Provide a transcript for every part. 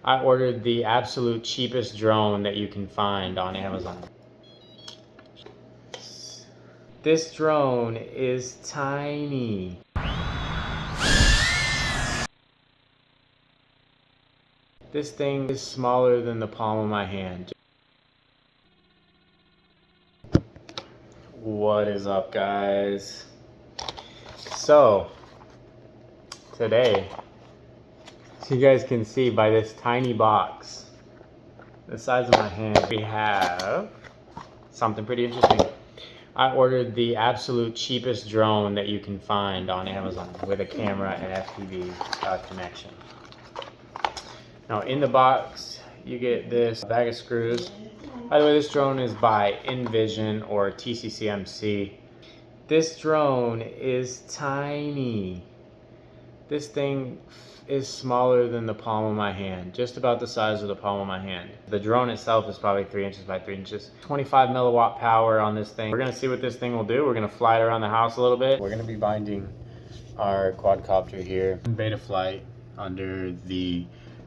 I ordered the absolute cheapest drone that you can find on Amazon. This drone is tiny. This thing is smaller than the palm of my hand. What is up, guys? So, today, you guys can see by this tiny box, the size of my hand, we have something pretty interesting. I ordered the absolute cheapest drone that you can find on Amazon with a camera and FPV connection. Now in the box, you get this bag of screws. By the way, this drone is by Envision or TCCMC. This drone is tiny. This thing is smaller than the palm of my hand, just about the size of the palm of my hand. The drone itself is probably 3 inches by 3 inches. 25 milliwatt power on this thing. We're gonna see what this thing will do. We're gonna fly it around the house a little bit. We're gonna be binding our quadcopter here in beta flight under the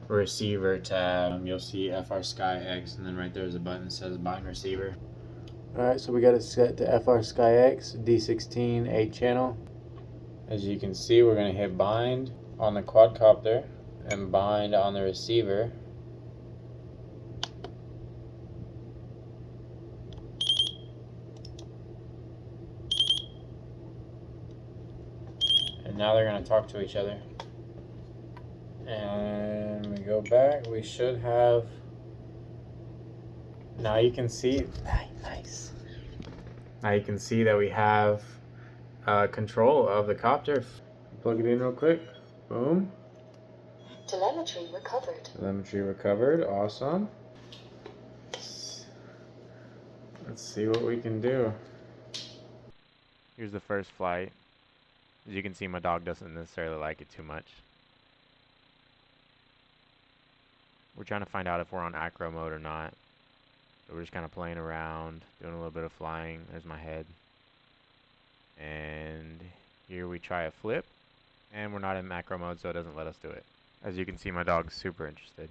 receiver tab. You'll see FR Sky X, and then right there's a button that says bind receiver. Alright, so we got it set to FR Sky X, D16, 8 channel. As you can see, we're going to hit bind on the quadcopter and bind on the receiver. And now they're going to talk to each other. And we go back, we should have, now you can see, nice. Now you can see that we have control of the copter. Plug it in real quick. Boom. Telemetry recovered. Telemetry recovered. Awesome. Let's see what we can do. Here's the first flight. As you can see, my dog doesn't necessarily like it too much. We're trying to find out if we're on acro mode or not. So we're just kind of playing around, doing a little bit of flying. There's my head. And here we try a flip, and we're not in macro mode, so it doesn't let us do it. As you can see, my dog's super interested.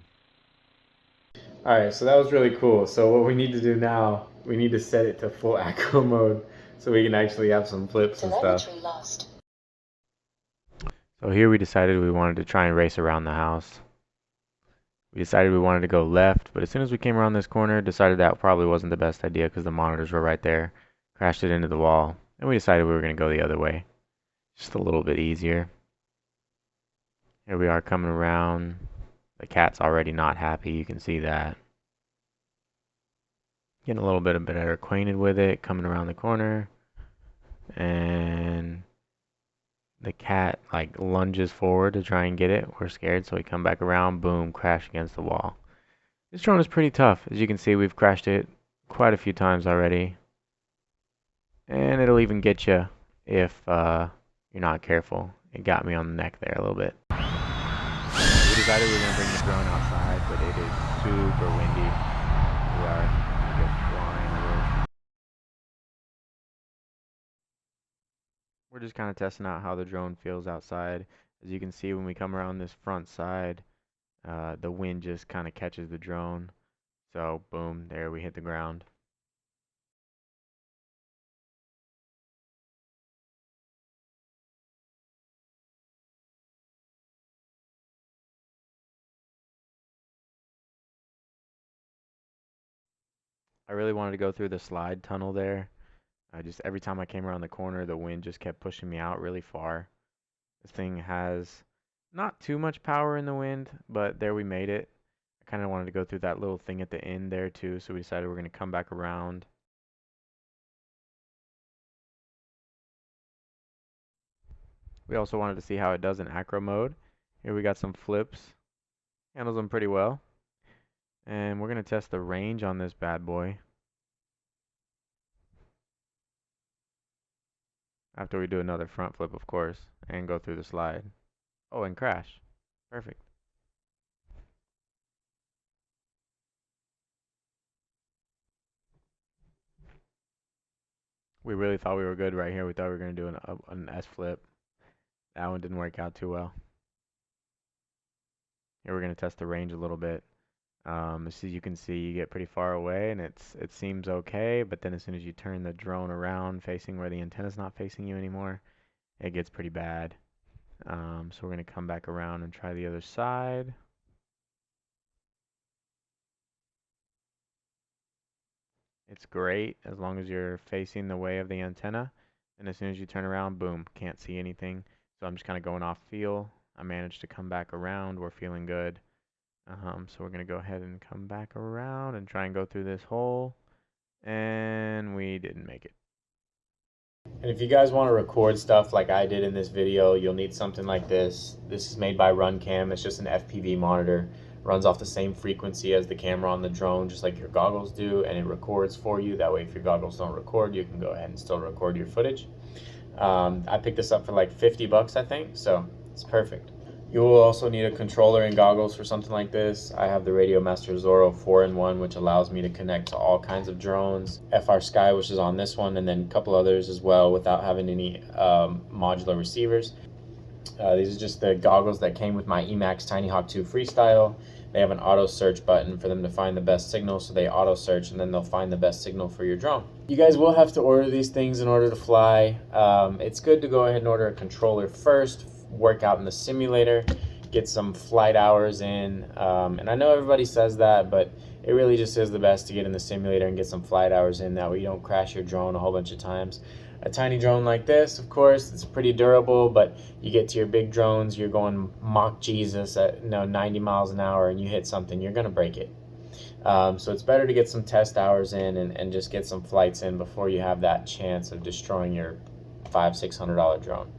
Alright, so that was really cool. So what we need to do now, we need to set it to full acro mode so we can actually have some flips and stuff. Lost. So here we decided we wanted to try and race around the house. We decided we wanted to go left, but as soon as we came around this corner, decided that probably wasn't the best idea because the monitors were right there. Crashed it into the wall. And we decided we were going to go the other way. Just a little bit easier. Here we are coming around. The cat's already not happy. You can see that. Getting a little bit better acquainted with it. Coming around the corner. And the cat like lunges forward to try and get it. We're scared, so we come back around. Boom. Crash against the wall. This drone is pretty tough. As you can see, we've crashed it quite a few times already. And it'll even get you if you're not careful. It got me on the neck there a little bit. We decided we were going to bring the drone outside, but it is super windy. We are just flying over. We're just kind of testing out how the drone feels outside. As you can see, when we come around this front side, the wind just kind of catches the drone. So boom, there we hit the ground. I really wanted to go through the slide tunnel there. Just every time I came around the corner, the wind just kept pushing me out really far. This thing has not too much power in the wind, but there we made it. I kind of wanted to go through that little thing at the end there too, so we decided we're going to come back around. We also wanted to see how it does in acro mode. Here we got some flips. Handles them pretty well. And we're going to test the range on this bad boy. After we do another front flip, of course, and go through the slide. Oh, and crash. Perfect. We really thought we were good right here. We thought we were going to do an S flip. That one didn't work out too well. Here we're going to test the range a little bit. As you can see, you get pretty far away and it seems okay, but then as soon as you turn the drone around facing where the antenna's not facing you anymore, it gets pretty bad. So we're going to come back around and try the other side. It's great as long as you're facing the way of the antenna. And as soon as you turn around, boom, can't see anything. So I'm just kind of going off feel. I managed to come back around. We're feeling good. So we're going to go ahead and come back around and try and go through this hole. And we didn't make it. And if you guys want to record stuff like I did in this video, you'll need something like this. This is made by RunCam. It's just an FPV monitor. Runs off the same frequency as the camera on the drone, just like your goggles do, and it records for you. That way, if your goggles don't record, you can go ahead and still record your footage. I picked this up for like 50 bucks, I think, so it's perfect. You will also need a controller and goggles for something like this. I have the Radiomaster Zorro 4-in-1, which allows me to connect to all kinds of drones. FR Sky, which is on this one, and then a couple others as well without having any modular receivers. These are just the goggles that came with my Emax Tiny Hawk 2 Freestyle. They have an auto search button for them to find the best signal, so they auto search and then they'll find the best signal for your drone. You guys will have to order these things in order to fly. It's good to go ahead and order a controller first, work out in the simulator, get some flight hours in. And I know everybody says that, but it really just is the best to get in the simulator and get some flight hours in. That way you don't crash your drone a whole bunch of times. A tiny drone like this, of course, it's pretty durable, but you get to your big drones, you're going Mach Jesus at 90 miles an hour and you hit something, you're gonna break it. So it's better to get some test hours in and just get some flights in before you have that chance of destroying your $500-600 drone.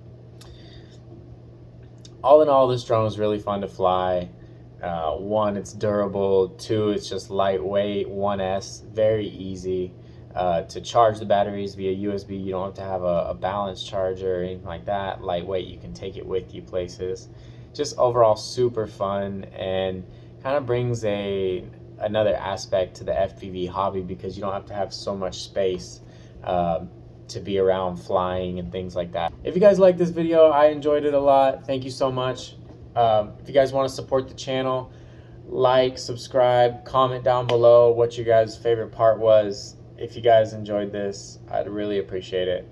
All in all, this drone is really fun to fly. One, it's durable. Two, it's just lightweight. 1S, very easy. To charge the batteries via USB, you don't have to have a balance charger or anything like that. Lightweight, you can take it with you places. Just overall super fun and kind of brings another aspect to the FPV hobby because you don't have to have so much space to be around flying and things like that. If you guys like this video, I enjoyed it a lot. Thank you so much. If you guys want to support the channel, like, subscribe, comment down below what your guys' favorite part was. If you guys enjoyed this, I'd really appreciate it.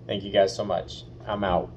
Thank you guys so much. I'm out.